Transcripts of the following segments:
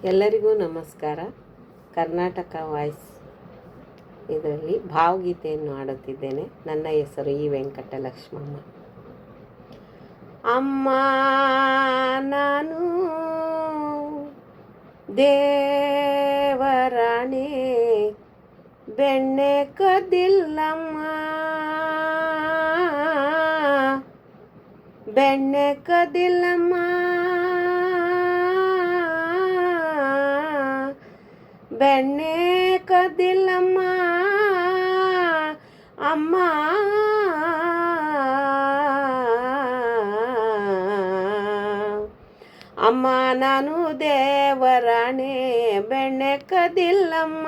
ಎಲ್ಲರಿಗೂ ನಮಸ್ಕಾರ. ಕರ್ನಾಟಕ ವಾಯ್ಸ್ ಇದರಲ್ಲಿ ಭಾವಗೀತೆಯನ್ನು ಹಾಡುತ್ತಿದ್ದೇನೆ. ನನ್ನ ಹೆಸರು ಈ ವೆಂಕಟಲಕ್ಷ್ಮಮ್ಮ. ಅಮ್ಮ ನಾನು ದೇವರಾಣೆ, ಬೆಣ್ಣೆ ಕದಿಲ್ಲಮ್ಮ, ಬೆಣ್ಣೆ ಕದಿಲ್ಲಮ್ಮ, ಬೆಣ್ಣೆ ಕದಿಲ್ಲಮ್ಮ ಅಮ್ಮ. ಅಮ್ಮ ನಾನು ದೇವರಾಣೆ, ಬೆಣ್ಣೆ ಕದಿಲ್ಲಮ್ಮ.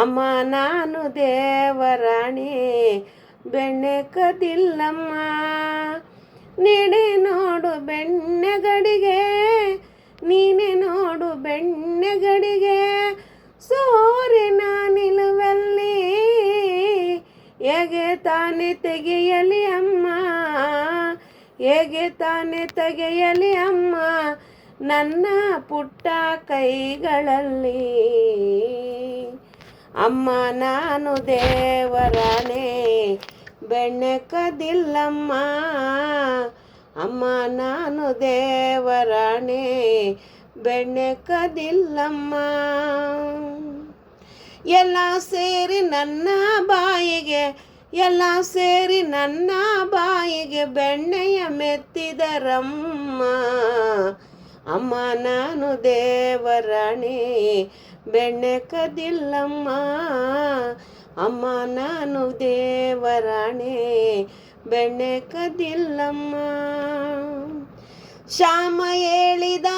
ಅಮ್ಮ ನಾನು ದೇವರಾಣೆ, ಬೆಣ್ಣೆ ಕದಿಲ್ಲಮ್ಮ. ನೀನೇ ನೋಡು ಬೆಣ್ಣೆಗಡಿಗೆ, ನೀನೇ ನೋಡು ಬೆಣ್ಣೆಗಡಿಗೆ, ಸೋರಿನ ನಿಲುವಲ್ಲಿ ಹೇಗೆ ತಾನೇ ತೆಗೆಯಲಿ ಅಮ್ಮ, ಹೇಗೆ ತಾನೇ ತೆಗೆಯಲಿ ಅಮ್ಮ ನನ್ನ ಪುಟ್ಟ ಕೈಗಳಲ್ಲಿ. ಅಮ್ಮ ನಾನು ದೇವರಾಣೆ, ಬೆಣ್ಣೆ ಕದಿಲ್ಲಮ್ಮ. ಅಮ್ಮ ನಾನು ದೇವರಾಣೆ, ಬೆಣ್ಣೆ ಕದಿಲ್ಲಮ್ಮ. ಎಲ್ಲ ಸೇರಿ ನನ್ನ ಬಾಯಿಗೆ, ಎಲ್ಲ ಸೇರಿ ನನ್ನ ಬಾಯಿಗೆ ಬೆಣ್ಣೆಯ ಮೆತ್ತಿದರಮ್ಮ. ಅಮ್ಮ ನಾನು ದೇವರಾಣೆ, ಬೆಣ್ಣೆ ಕದಿಲ್ಲಮ್ಮ. ಅಮ್ಮ ನಾನು ದೇವರಾಣೆ, ಬೆಣ್ಣೆ ಕದಿಲ್ಲಮ್ಮ. ಶ್ಯಾಮ ಹೇಳಿದ,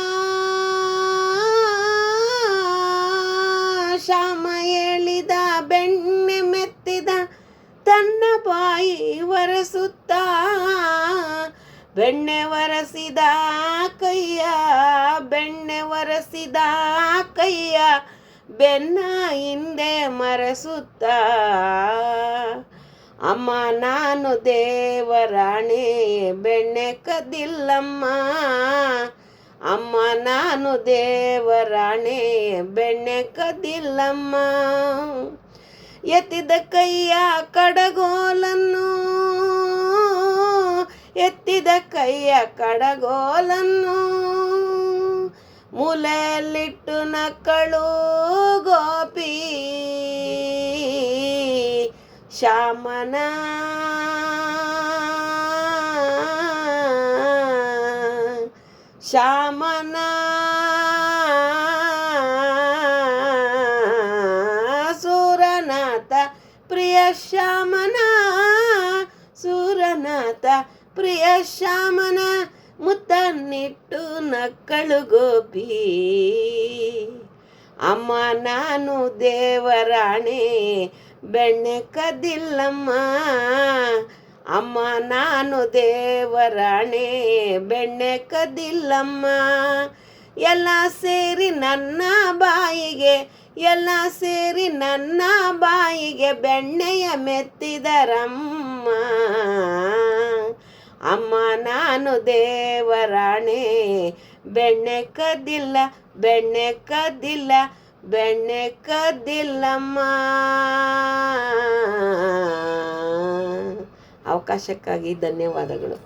ಶ್ಯಾಮ ಹೇಳಿದ ಬೆಣ್ಣೆ ಮೆತ್ತಿದ ತನ್ನ ಬಾಯಿ ಒರೆಸುತ್ತ, ಬೆಣ್ಣೆ ಒರೆಸಿದ ಕೈಯ, ಬೆಣ್ಣೆ ಒರೆಸಿದ ಕೈಯ ಬೆನ್ನ ಹಿಂದೆ ಮರೆಸುತ್ತ. ಅಮ್ಮ ನಾನು ದೇವರಾಣೆ, ಬೆಣ್ಣೆ ಕದಿಲ್ಲಮ್ಮ. ಅಮ್ಮ ನಾನು ದೇವರಾಣೆ, ಬೆಣ್ಣೆ ಕದಿಲ್ಲಮ್ಮ. ಎತ್ತಿದ ಕೈಯ ಕಡಗೋಲನ್ನು, ಎತ್ತಿದ ಕೈಯ ಕಡಗೋಲನ್ನು ಮೂಲೆಯಲ್ಲಿಟ್ಟು ನಕ್ಕಳು ಗೋಪಿ. ಶ್ಯಾಮನ ಶ್ಯಾಮನ ಸೂರನಾಥ ಪ್ರಿಯ ಶ್ಯಾಮನ, ಸೂರನಾಥ ಪ್ರಿಯ ಶ್ಯಾಮನ ಮುತ್ತನ್ನಿಟ್ಟು ನಕ್ಕಳು ಗೋಪಿ. ಅಮ್ಮ ನಾನು ದೇವರಾಣೆ, ಬೆಣ್ಣೆ ಕದಿಲ್ಲಮ್ಮ. ಅಮ್ಮ ನಾನು ದೇವರಾಣೆ, ಬೆಣ್ಣೆ ಕದಿಲ್ಲಮ್ಮ. ಎಲ್ಲ ಸೇರಿ ನನ್ನ ಬಾಯಿಗೆ, ಎಲ್ಲ ಸೇರಿ ನನ್ನ ಬಾಯಿಗೆ ಬೆಣ್ಣೆಯ ಮೆತ್ತಿದರಮ್ಮ. ಅಮ್ಮ ನಾನು ದೇವರಾಣೆ, ಬೆಣ್ಣೆ ಕದಿಲ್ಲ, ಬೆಣ್ಣೆ ಕದಿಲ್ಲ, ಬೆಣ್ಣೆ ಕದಿಲ್ಲಮ್ಮ. ಅವಕಾಶಕ್ಕಾಗಿ ಧನ್ಯವಾದಗಳು.